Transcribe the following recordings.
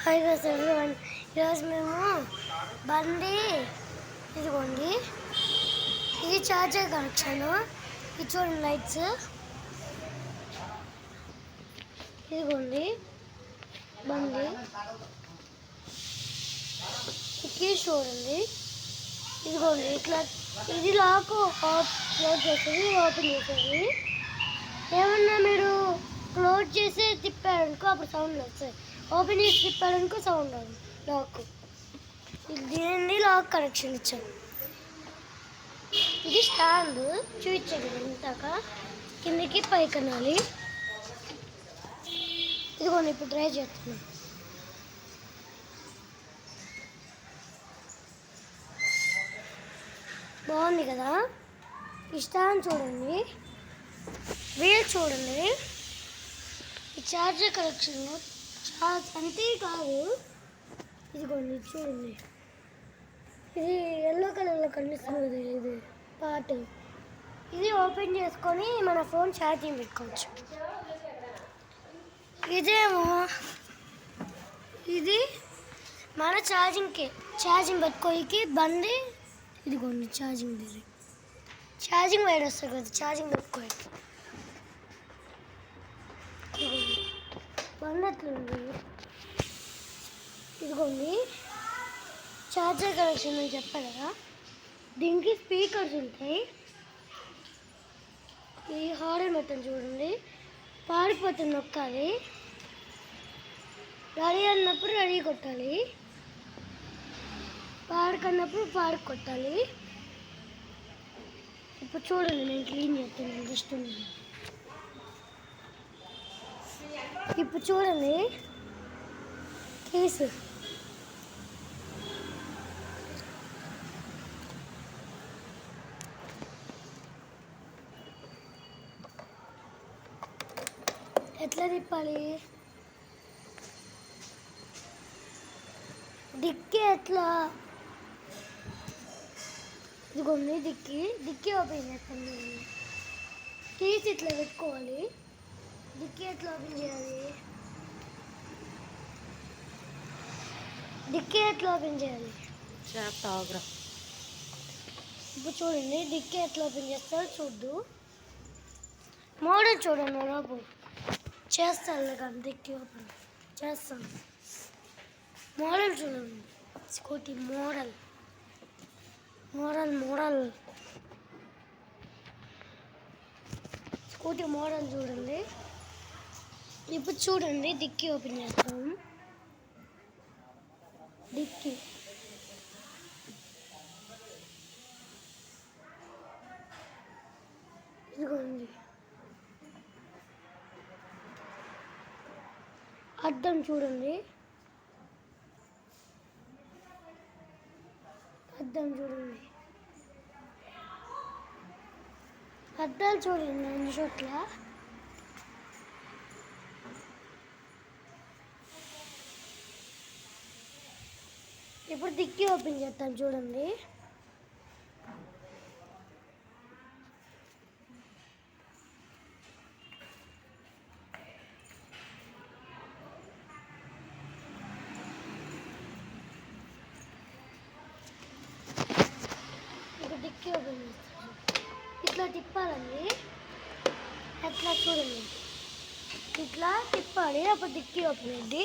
Hi guys everyone, ఈరోజు మేము బండి ఇదిగోండి, ఇది చార్జర్ కనెక్షన్. ఇది చూడండి లైట్స్, ఇదిగోండి బండి కీస్ చూడండి. ఇదిగోండి ఇట్లా ఇది లాక్ క్లోజ్ చేసేది, ఓపెన్ చేసేది. ఏమన్నా మీరు క్లోజ్ చేసి తిప్పారనుకో అప్పుడు సౌండ్ వస్తాయి, ఓపెన్ చేసి తిప్పారనుకో సౌండ్ రాదు. లాక్ దీన్ని లాక్ కనెక్షన్ ఇచ్చాం. ఇది స్టాండ్ చూపించండి, ఇంతాక కిందికి పైకి అనాలి. ఇదిగోండి ఇప్పుడు ట్రై చేస్తున్నాం. బాగుంది కదా. ఈ స్టాండ్ చూడండి, వీల్ చూడండి, ఈ చార్జర్ కనెక్షన్ అంతే కాదు. ఇదిగోండి చూడండి, ఇది ఎల్లో కలర్లో కనిపిస్తుంది. ఇది పార్ట్, ఇది ఓపెన్ చేసుకొని మన ఫోన్ ఛార్జింగ్ పెట్టుకోవచ్చు. ఇదేమో ఇది మన ఛార్జింగ్ పెట్టుకోనికి బండి. ఇదిగోండి ఛార్జింగ్ వైర్ వస్తుంది కదా, ఛార్జింగ్ పెట్టుకోనికి. బండి ఎట్లుంది, ఇదిగోండి ఛార్జర్ కనెక్షన్ అని చెప్పా కదా. దీనికి స్పీకర్స్ ఉంటాయి. ఈ హారన్ బటన్ చూడండి, పాడిపోతుంది నొక్కాలి. రెడీ అన్నప్పుడు రెడీ కొట్టాలి, పాడుకన్నప్పుడు పాడు కొట్టాలి. ఇప్పుడు చూడండి, నేను క్లీన్ చేస్తాను జస్ట్. ఇప్పుడు చూడండి కేసు, ఎట్లా తిప్పాలి, డిక్కీ ఎట్లా, ఇదిగోండి డిక్కీ ఓపెన్ చేస్తాను. కీస్ ఇట్లా పెట్టుకోవాలి. డిక్కీ ఎట్లా ఓపెన్ చేయాలి, డిక్కీ ఎట్లా ఓపెన్ చేయాలి ఇప్పుడు చూడండి. డిక్కీ ఎట్లా ఓపెన్ చేస్తారో చూద్దు. మోడల్ చూడండి, లోపు చేస్తాను కానీ డిక్కీ ఓపెన్ చేస్తాను. మోడల్ చూడండి, స్కూటీ మోడల్ స్కూటీ మోడల్ చూడండి. ఇప్పుడు చూడండి డిక్కీ ఓపెన్ చేస్తాం. డిక్కీ ఇదిగోండి, అద్దం చూడండి, అద్దాలు చూడండి అన్ని చోట్ల. ఇప్పుడు డిక్కీ ఓపెన్ చేస్తాం చూడండి. డిక్కీ ఓపెన్ చేస్తాం, ఇట్లా తిప్పాలండి. ఎట్లా చూడండి, ఇట్లా తిప్పాలి, అప్పుడు డిక్కీ ఓపెన్ అయింది.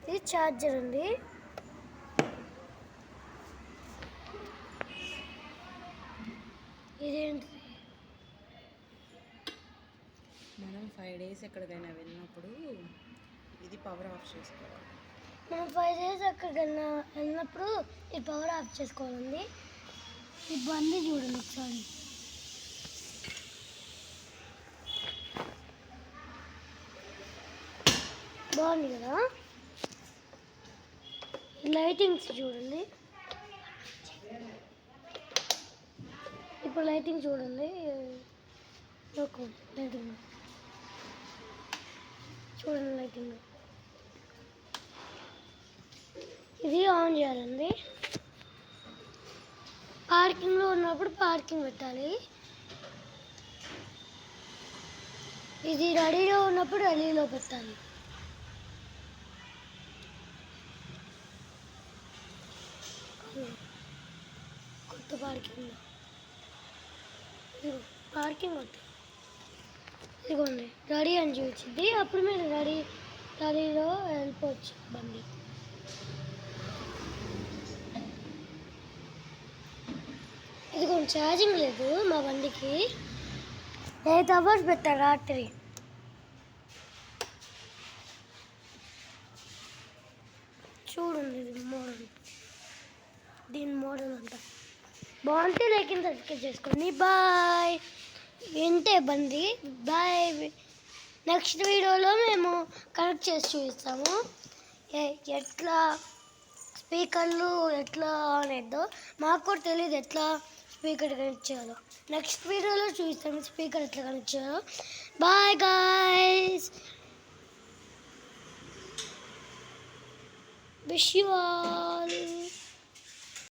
ఇది ఛార్జర్ అండి. ఇదేంటి, మనం 5 days ఎక్కడికైనా వెళ్ళినప్పుడు ఇది పవర్ ఆఫ్ చేసుకోవాలి. మనం 5 days ఎక్కడికైనా వెళ్ళినప్పుడు ఈ పవర్ ఆఫ్ చేసుకోవాలండి. ఈ బండి చూడండి ఒకసారి, బాగుంది కదా. ఈ లైటింగ్స్ చూడండి, ఇప్పుడు లైటింగ్ చూడండి. లైటింగ్ చూడండి, లైటింగ్ ఇది ఆన్ చేయాలండి. పార్కింగ్లో ఉన్నప్పుడు పార్కింగ్ పెట్టాలి. ఇది రెడీలో ఉన్నప్పుడు రెడీలో పెట్టాలి. కొత్త పార్కింగ్, పార్కింగ్ కొత్త. ఇదిగోండి రెడీ అని చూపించింది. అప్పుడు మీరు రెడీలో వెళ్ళిపోవచ్చు బండి. ఇదిగోండి ఛార్జింగ్ లేదు మా బండికి. 8 అవర్స్ పెట్టారు రాత్రి. చూడండి ఇది మోడల్, దీని మోడల్ అంట బాగుంటే లైక్ సబ్స్క్రైబ్ చేసుకోండి. బాయ్. వింటే బండి బాయ్. నెక్స్ట్ వీడియోలో మేము కనెక్ట్ చేసి చూపిస్తాము ఎట్లా స్పీకర్లు ఎట్లా ఆన్ అయిద్దో. మాకు కూడా తెలియదు ఎట్లా స్పీకర్ కనెక్ట్ చేయాలో. నెక్స్ట్ వీడియోలో చూపిస్తాము స్పీకర్ ఎట్లా కనెక్ట్ చేయాలో. Bye guys. Wish you all.